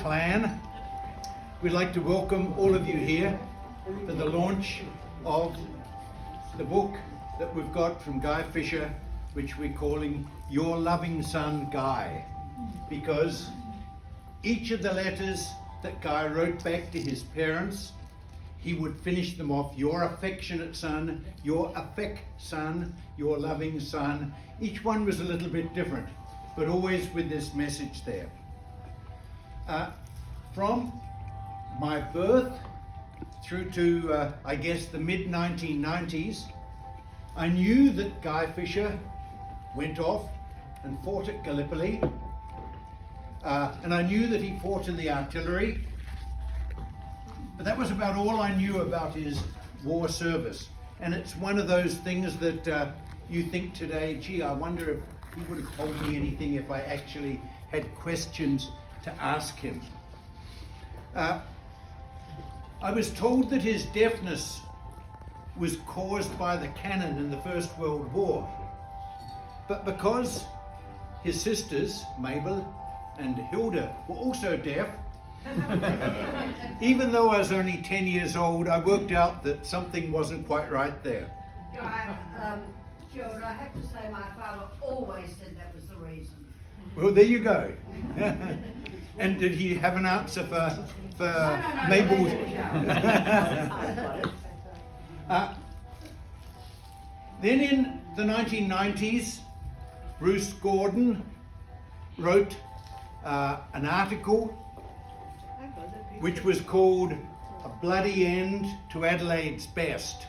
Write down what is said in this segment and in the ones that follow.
clan. We'd like to welcome all of you here for the launch of the book that we've got from Guy Fisher, which we're calling Your Loving Son, Guy, because each of the letters that Guy wrote back to his parents, he would finish them off, your affectionate son, your son, your loving son. Each one was a little bit different, but always with this message there. From my birth through to, I guess, the mid-1990s, I knew that Guy Fisher went off and fought at Gallipoli, and I knew that he fought in the artillery, but that was about all I knew about his war service. And it's one of those things that you think today, gee, I wonder if he would have told me anything if I actually had questions to ask him. I was told that his deafness was caused by the cannon in the First World War. But because his sisters, Mabel and Hilda, were also deaf, even though I was only 10 years old, I worked out that something wasn't quite right there. Gerald, I have to say my father always said that was the reason. Well, there you go. And did he have an answer for Mabel? Then in the 1990s, Bruce Gordon wrote an article which was called A Bloody End to Adelaide's Best.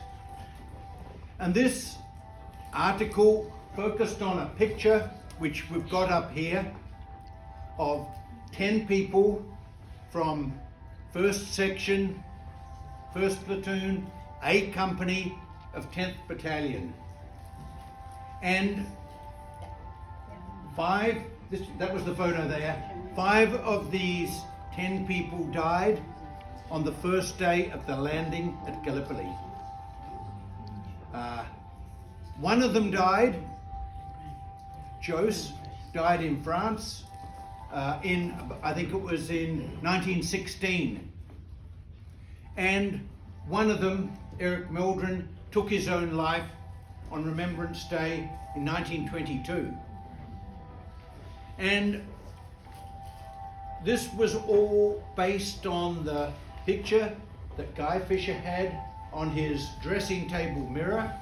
And this article focused on a picture which we've got up here of 10 people from 1st Section, 1st Platoon, A Company of 10th Battalion. And that was the photo there, 5 of these 10 people died on the first day of the landing at Gallipoli. One of them died, Jose, died in France I think it was in 1916. And one of them, Eric Meldren, took his own life on Remembrance Day in 1922. And this was all based on the picture that Guy Fisher had on his dressing table mirror.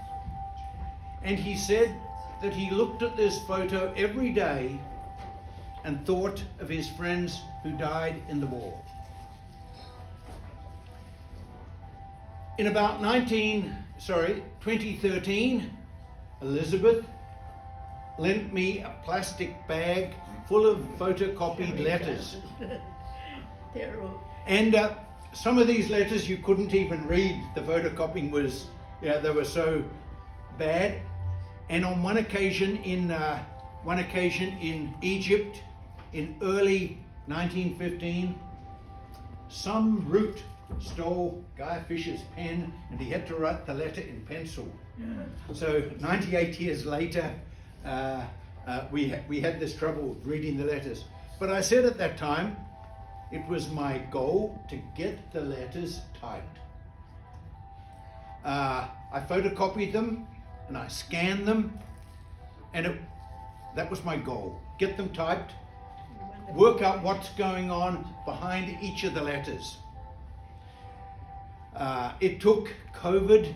And he said that he looked at this photo every day and thought of his friends who died in the war. In about 2013, Elizabeth lent me a plastic bag full of photocopied letters. And some of these letters you couldn't even read. The photocopying was, they were so bad. And on one occasion in Egypt, in early 1915, some root stole Guy Fisher's pen and he had to write the letter in pencil. So 98 years later, we had this trouble reading the letters. But I said at that time, it was my goal to get the letters typed. I photocopied them and I scanned them, and that was my goal. Get them typed, work out what's going on behind each of the letters. It took COVID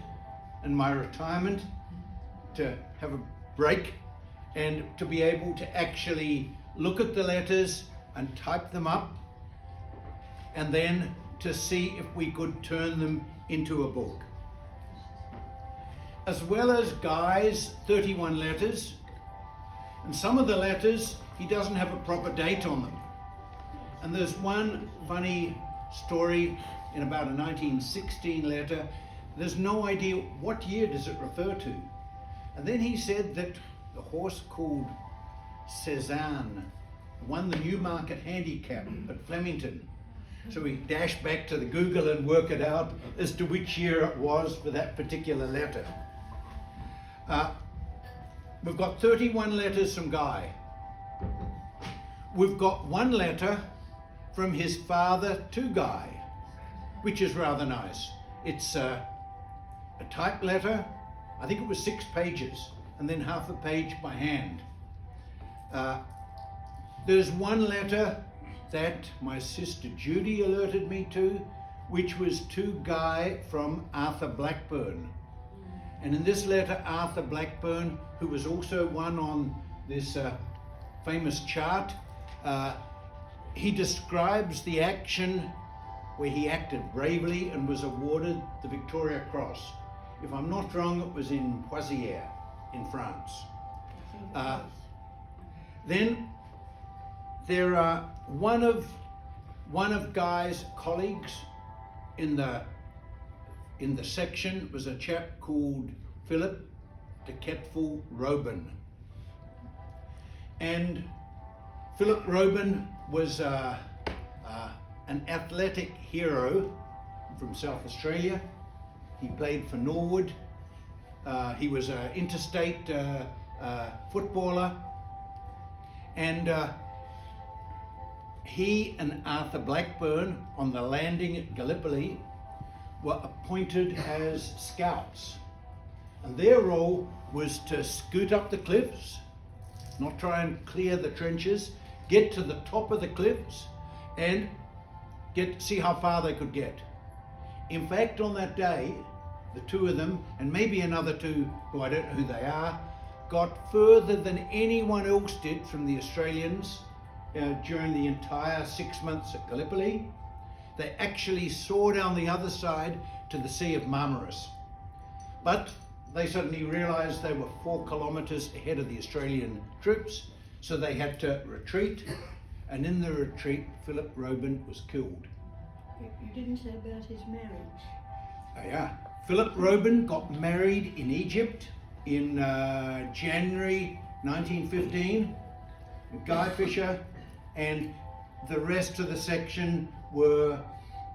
and my retirement to have a break and to be able to actually look at the letters and type them up, and then to see if we could turn them into a book. As well as Guy's 31 letters, and some of the letters he doesn't have a proper date on them. And there's one funny story in about a 1916 letter. There's no idea what year does it refer to. And then he said that the horse called Cezanne won the Newmarket Handicap at Flemington. So we dash back to the Google and work it out as to which year it was for that particular letter. We've got 31 letters from Guy. We've got one letter from his father to Guy, which is rather nice. It's a typed letter. I think it was 6 pages, and then half a page by hand. There's one letter that my sister Judy alerted me to, which was to Guy from Arthur Blackburn. And in this letter, Arthur Blackburn, who was also one on this famous chart, he describes the action where he acted bravely and was awarded the Victoria Cross. If I'm not wrong, it was in Poitiers in France. Then there are one of Guy's colleagues in the section was a chap called Philip de Ketful-Robin. And Philip Robin was an athletic hero from South Australia. He played for Norwood. He was an interstate footballer. And he and Arthur Blackburn on the landing at Gallipoli were appointed as scouts. And their role was to scoot up the cliffs, not try and clear the trenches, get to the top of the cliffs and see how far they could get. In fact, on that day, the two of them, and maybe another two who I don't know who they are, got further than anyone else did from the Australians during the entire 6 months at Gallipoli. They actually saw down the other side to the Sea of Marmaris. But they suddenly realized they were 4 kilometers ahead of the Australian troops, so they had to retreat. And in the retreat, Philip Robin was killed. You didn't say about his marriage. Oh yeah. Philip Robin got married in Egypt in January 1915. Guy Fisher and the rest of the section were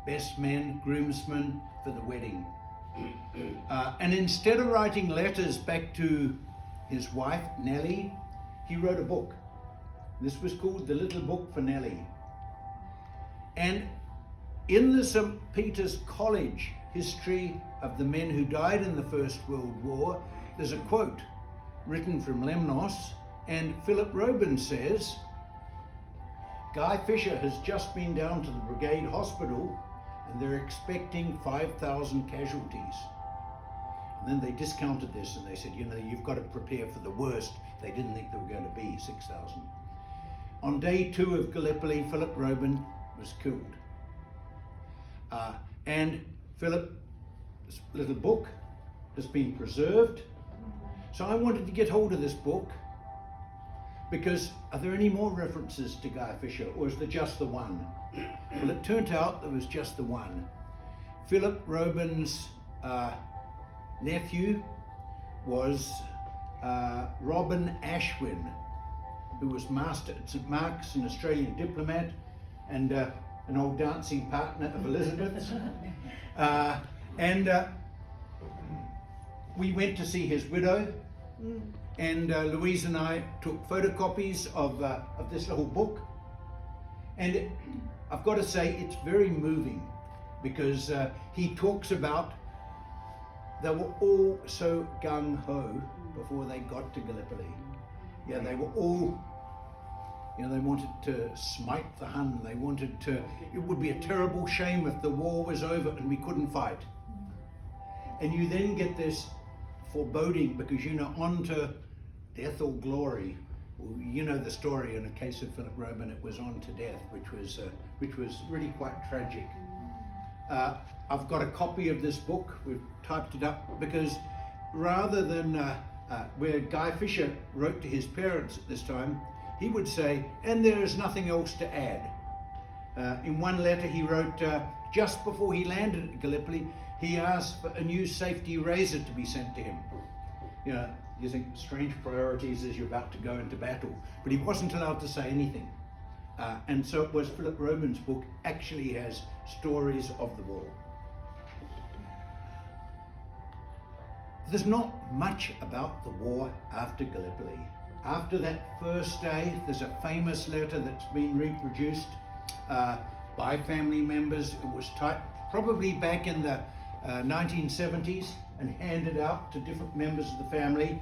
best men, groomsmen for the wedding. And instead of writing letters back to his wife, Nellie, he wrote a book. This was called The Little Book for Nellie. And in the St. Peter's College history of the men who died in the First World War, there's a quote written from Lemnos, and Philip Robin says, Guy Fisher has just been down to the Brigade Hospital and they're expecting 5,000 casualties. And then they discounted this and they said, you know, you've got to prepare for the worst. They didn't think there were going to be 6,000. On day 2 of Gallipoli, Philip Robin was killed. And Philip's little book has been preserved. So I wanted to get hold of this book because are there any more references to Guy Fisher, or is there just the one? Well, it turned out there was just the one. Philip Robin's nephew was Robin Ashwin, who was master at St. Mark's, an Australian diplomat, and an old dancing partner of Elizabeth's. We went to see his widow, and Louise and I took photocopies of this little book. And I've got to say, it's very moving because he talks about they were all so gung-ho before they got to Gallipoli. Yeah, they were all, you know, they wanted to smite the Hun. They wanted to, it would be a terrible shame if the war was over and we couldn't fight. And you then get this foreboding because, you know, on to death or glory. Well, you know the story. In the case of Philip Robin, it was on to death, which was really quite tragic. I've got a copy of this book. We've typed it up because rather than where Guy Fisher wrote to his parents at this time, he would say, and there is nothing else to add. In one letter he wrote, just before he landed at Gallipoli, he asked for a new safety razor to be sent to him. You know, you think strange priorities as you're about to go into battle, but he wasn't allowed to say anything. And so it was Philip Robin's book actually has stories of the war. There's not much about the war after Gallipoli. After that first day, there's a famous letter that's been reproduced by family members. It was probably back in the 1970s and handed out to different members of the family.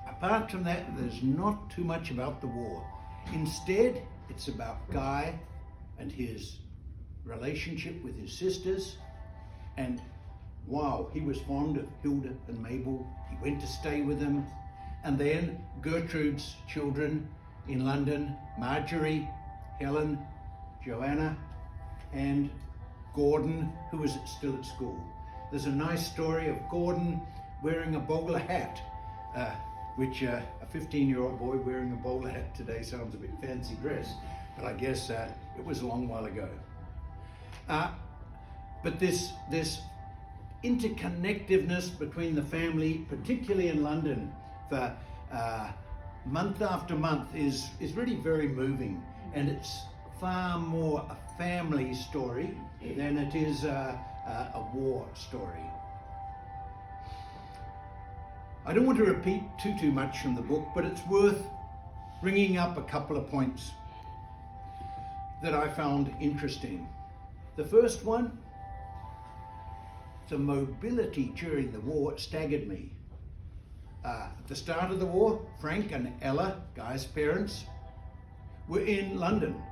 Apart from that, there's not too much about the war. Instead, it's about Guy and his relationship with his sisters, and wow, he was fond of Hilda and Mabel. He went to stay with them. And then Gertrude's children in London, Marjorie, Helen, Joanna, and Gordon, who was still at school. There's a nice story of Gordon wearing a bowler hat, which a 15-year-old boy wearing a bowler hat today sounds a bit fancy dress, but I guess it was a long while ago. But this interconnectedness between the family, particularly in London, for month after month is really very moving, and it's far more a family story than it is a war story. I don't want to repeat too much from the book, but it's worth bringing up a couple of points that I found interesting. The first one, the mobility during the war staggered me. At the start of the war, Frank and Ella, Guy's parents, were in London.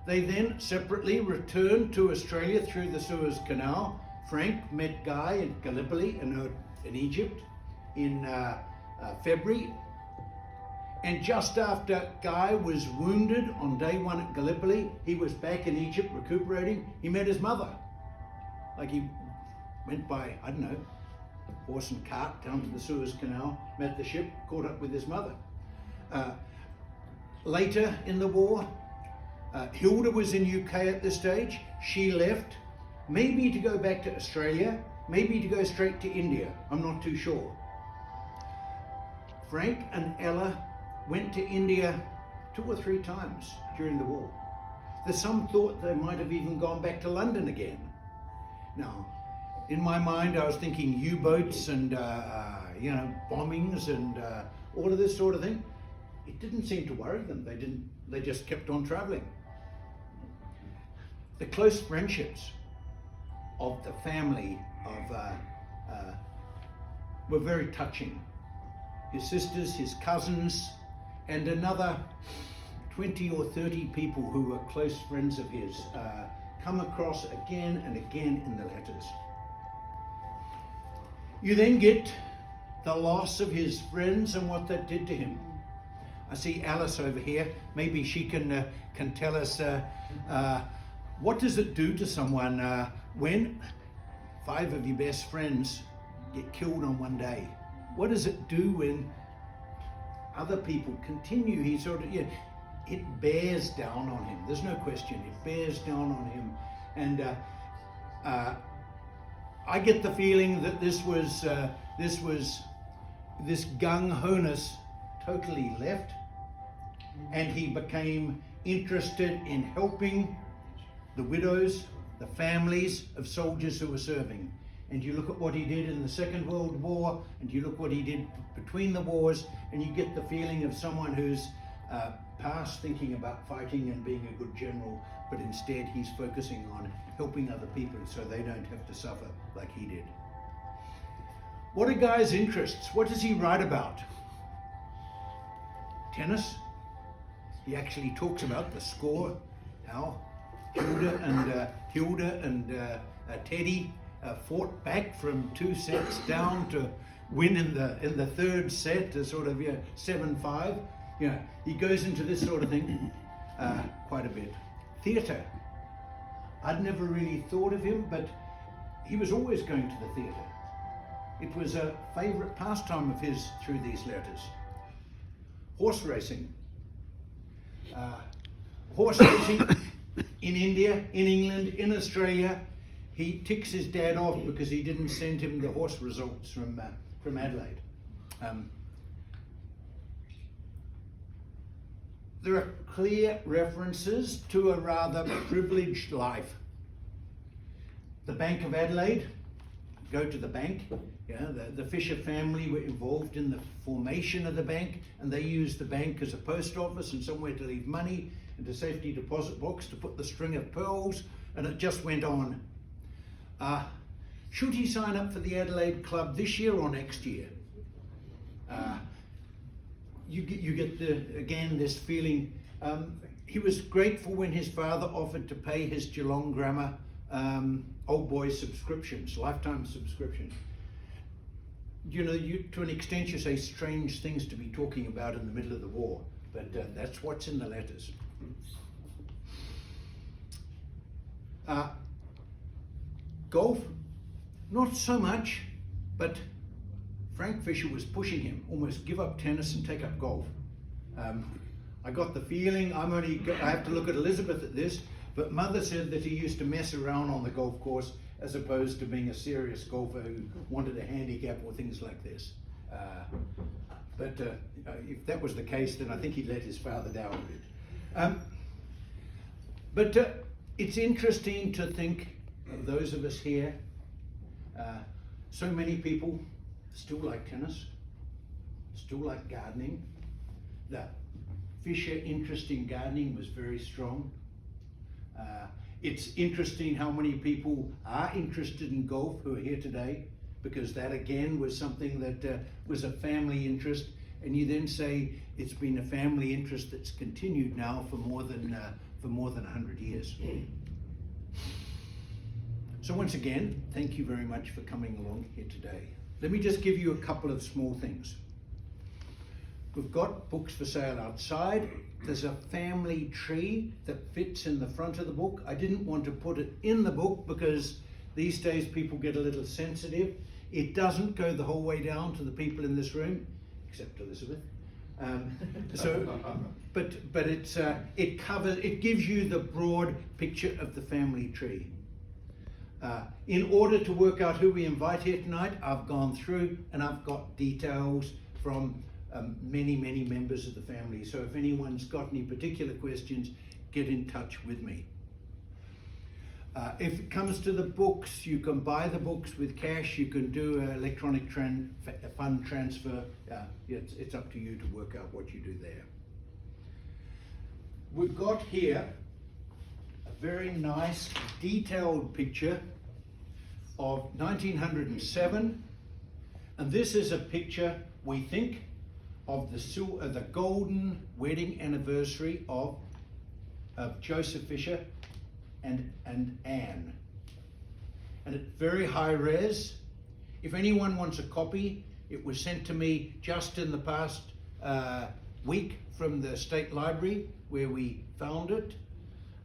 They then separately returned to Australia through the Suez Canal. Frank met Guy in Gallipoli in Egypt in February. And just after Guy was wounded on day one at Gallipoli, he was back in Egypt recuperating. He met his mother. Like he went by, I don't know, horse and cart down to the Suez Canal, met the ship, caught up with his mother. Later in the war, Hilda was in UK at this stage. She left, maybe to go back to Australia, maybe to go straight to India. I'm not too sure. Frank and Ella went to India 2 or 3 times during the war. There's some thought they might have even gone back to London again. Now, in my mind, I was thinking U-boats and bombings and all of this sort of thing. It didn't seem to worry them. They just kept on traveling. The close friendships of the family were very touching. His sisters, his cousins, and another 20 or 30 people who were close friends of his come across again and again in the letters. You then get the loss of his friends and what that did to him. I see Alice over here. Maybe she can tell us what does it do to someone when 5 of your best friends get killed on one day? What does it do when other people continue? He sort of, it bears down on him. There's no question. It bears down on him, and I get the feeling that this gung-ho-ness totally left, and he became interested in helping the widows, the families of soldiers who were serving. And you look at what he did in the Second World War, and you look what he did between the wars, and you get the feeling of someone who's past thinking about fighting and being a good general, but instead he's focusing on helping other people so they don't have to suffer like he did. What are Guy's interests? What does he write about? Tennis. He actually talks about the score, how Hilda and Teddy fought back from 2 sets down to win in the third set to sort of 7-5. He goes into this sort of thing quite a bit. Theatre. I'd never really thought of him, but he was always going to the theatre. It was a favourite pastime of his through these letters. Horse racing. Horse racing in India, in England, in Australia. He ticks his dad off because he didn't send him the horse results from Adelaide. There are clear references to a rather privileged life. The Bank of Adelaide, go to the bank. The Fisher family were involved in the formation of the bank, and they used the bank as a post office and somewhere to leave money. into safety deposit box to put the string of pearls, and it just went on. Should he sign up for the Adelaide Club this year or next year? You get this feeling. He was grateful when his father offered to pay his Geelong Grammar old boys subscriptions, lifetime subscription. You know, to an extent you say strange things to be talking about in the middle of the war, but that's what's in the letters. Golf, not so much, but Frank Fisher was pushing him, almost give up tennis and take up golf. I got the feeling, I have to look at Elizabeth at this, but Mother said that he used to mess around on the golf course as opposed to being a serious golfer who wanted a handicap or things like this. But if that was the case, then I think he'd let his father down a bit. But it's interesting to think of those of us here. So many people still like tennis, still like gardening. The Fisher interest in gardening was very strong. It's interesting how many people are interested in golf who are here today, because that again was something that was a family interest, and you then say it's been a family interest that's continued now for more than 100 years. So once again, thank you very much for coming along here today. Let me just give you a couple of small things. We've got books for sale outside. There's a family tree that fits in the front of the book. I didn't want to put it in the book because these days people get a little sensitive. It doesn't go the whole way down to the people in this room, except Elizabeth. But it gives you the broad picture of the family tree. In order to work out who we invite here tonight, I've gone through and I've got details from many members of the family. So if anyone's got any particular questions, get in touch with me. If it comes to the books, you can buy the books with cash, you can do an electronic fund transfer. It's up to you to work out what you do there. We've got here a very nice detailed picture of 1907, and this is a picture, we think, of the golden wedding anniversary of Joseph Fisher and Anne. And it's very high res. If anyone wants a copy, it was sent to me just in the past week from the State Library where we found it,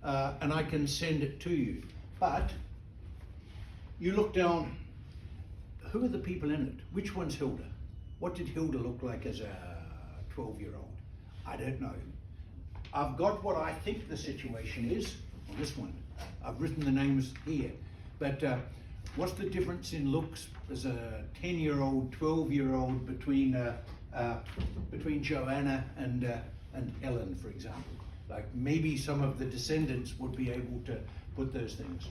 and I can send it to you. But you look down, who are the people in it? Which one's Hilda? What did Hilda look like as a 12-year-old? I don't know. I've got what I think the situation is on this one. I've written the names here. But what's the difference in looks as a 10-year-old, 12-year-old between Joanna and Ellen, for example? Like maybe some of the descendants would be able to put those things.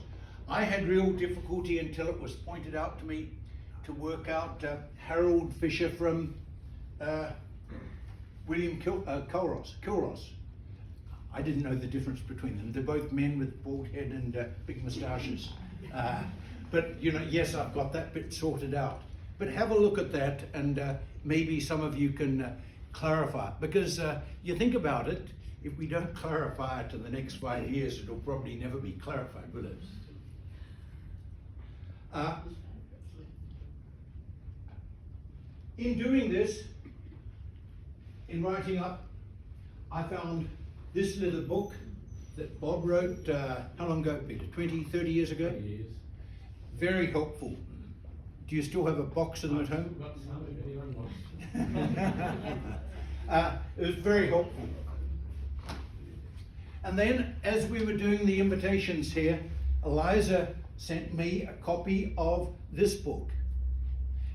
I had real difficulty until it was pointed out to me to work out Harold Fisher from William Kilross. I didn't know the difference between them. They're both men with bald head and big moustaches. But you know, yes, I've got that bit sorted out. But have a look at that, and maybe some of you can clarify. Because you think about it, if we don't clarify it in the next 5 years, it'll probably never be clarified, will it? In doing this, in writing up, I found this little book that Bob wrote, how long ago, Peter? 20, 30 years ago? 20 years. Very helpful. Do you still have a box of them at home? Got some if anyone wants. It was very helpful. And then, as we were doing the invitations here, Eliza sent me a copy of this book.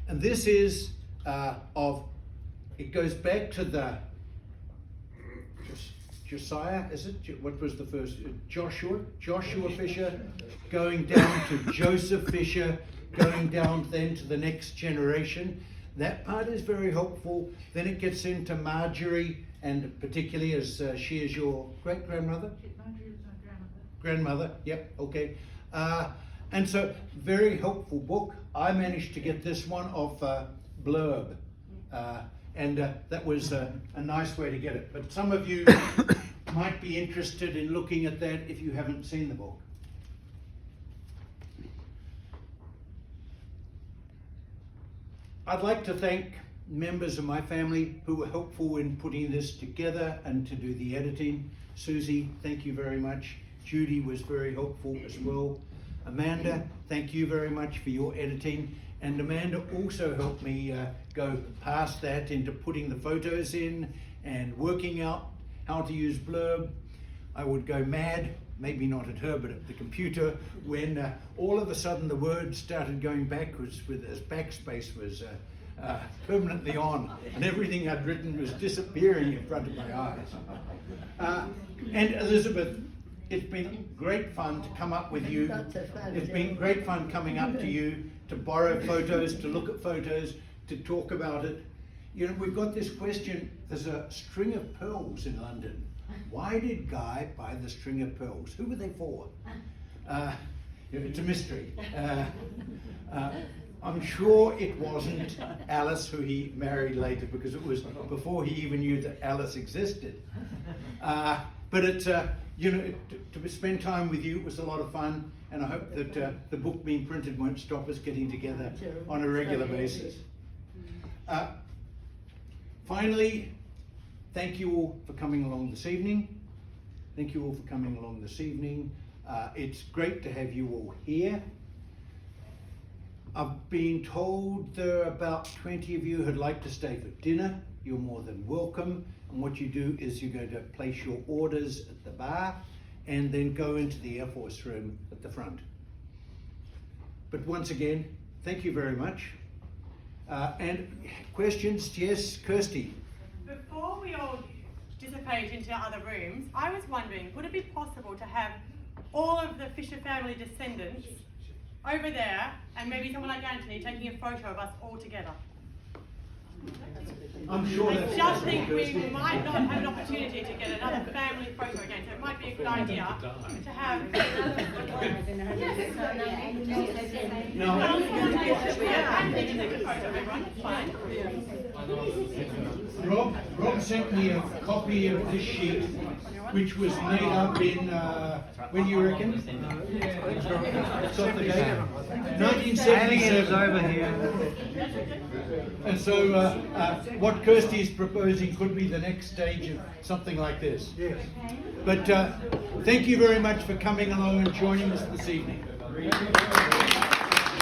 And this is it goes back to the Josiah, is it? What was the first? Joshua Fisher, going down to Joseph Fisher, going down then to the next generation. That part is very helpful. Then it gets into Marjorie and particularly as she is your great-grandmother? Grandmother, yep, okay. And so, very helpful book. I managed to get this one off Blurb, and that was a nice way to get it. But some of you might be interested in looking at that if you haven't seen the book. I'd like to thank members of my family who were helpful in putting this together and to do the editing. Susie, thank you very much. Judy was very helpful as well. Amanda, thank you very much for your editing. And Amanda also helped me go past that into putting the photos in and working out how to use Blurb. I would go mad, maybe not at her, but at the computer, when all of a sudden the words started going backwards with as backspace was permanently on, and everything I'd written was disappearing in front of my eyes. And Elizabeth, it's been great fun to come up with you. It's been great fun coming up to you to borrow photos, to look at photos, to talk about it. You know, we've got this question, there's a string of pearls in London. Why did Guy buy the string of pearls? Who were they for? It's a mystery. I'm sure it wasn't Alice who he married later, because it was before he even knew that Alice existed. But it's, you know, to spend time with you was a lot of fun, and I hope that the book being printed won't stop us getting together on a regular basis. Finally, thank you all for coming along this evening. Thank you all for coming along this evening. It's great to have you all here. I've been told there are about 20 of you who'd like to stay for dinner. You're more than welcome. And what you do is you're going to place your orders at the bar and then go into the Air Force room at the front. But once again, thank you very much. And questions? Yes, Kirsty. Before we all dissipate into other rooms, I was wondering, would it be possible to have all of the Fisher family descendants over there, and maybe someone like Anthony taking a photo of us all together? I'm sure I that's just possible, think we Kirsty. might not have an opportunity to get another family photo again, so it might be a good idea to have. No. Anthony can take a photo of everyone, it's fine. Rob sent me a copy of this sheet, which was made up in, when you reckon? It's off the date. 1977. over here. And so what Kirsty is proposing could be the next stage of something like this. Yes. But thank you very much for coming along and joining us this evening.